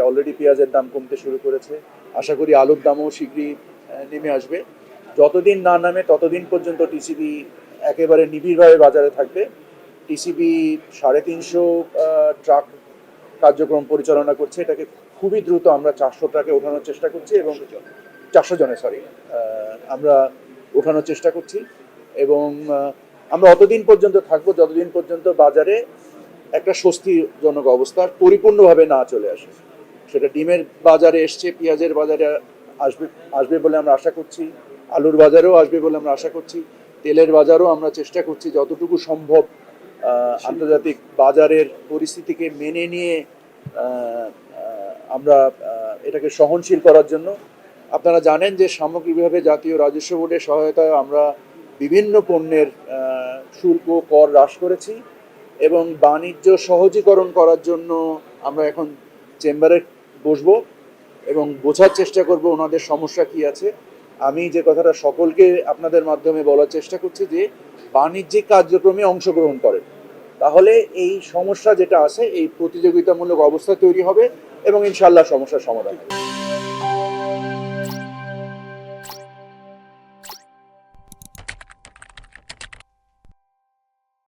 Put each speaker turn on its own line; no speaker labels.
Already পেঁয়াজের দাম কমতে শুরু করেছে। আশা করি আলুর দামও শীঘ্রই নেমে আসবে। যতদিন না নামে ততদিন পর্যন্ত টিসিবি একেবারে নিবিড়ভাবে বাজারে থাকবে। টিসিবি 350 ট্রাক কার্যক্রম পরিচালনা করছে। এটাকে খুবই দ্রুত আমরা 400 ট্রাকে ওঠানোর চেষ্টা করছি এবং 400 জনে আমরা ওঠানোর চেষ্টা করছি এবং আমরা অতদিন পর্যন্ত থাকবো যতদিন পর্যন্ত বাজারে একটা স্বস্তিজনক অবস্থা পরিপূর্ণভাবে না চলে আসে। সেটা ডিমের বাজারে এসছে, পেঁয়াজের বাজারে আসবে আসবে বলে আমরা আশা করছি, আলুর বাজারেও আসবে বলে আমরা আশা করছি, তেলের বাজারও আমরা চেষ্টা করছি যতটুকু সম্ভব আন্তর্জাতিক বাজারের পরিস্থিতিকে মেনে নিয়ে আমরা এটাকে সহনশীল করার জন্য। আপনারা জানেন যে সামগ্রিকভাবে জাতীয় রাজস্ব বোর্ডের সহায়তায় আমরা বিভিন্ন পণ্যের শুল্ক কর হ্রাস করেছি এবং বাণিজ্য সহজীকরণ করার জন্য আমরা এখন চেম্বারে বসবো এবং বোঝার চেষ্টা করব ওনাদের সমস্যা কি আছে। আমি যে কথাটা সকলকে আপনাদের মাধ্যমে বলার চেষ্টা করছি যে বাণিজ্যিক কার্যক্রমে অংশগ্রহণ করেন, তাহলে এই সমস্যা যেটা আছে এই প্রতিযোগিতামূলক অবস্থা তৈরি হবে এবং ইনশাআল্লাহ সমস্যার সমাধান হবে।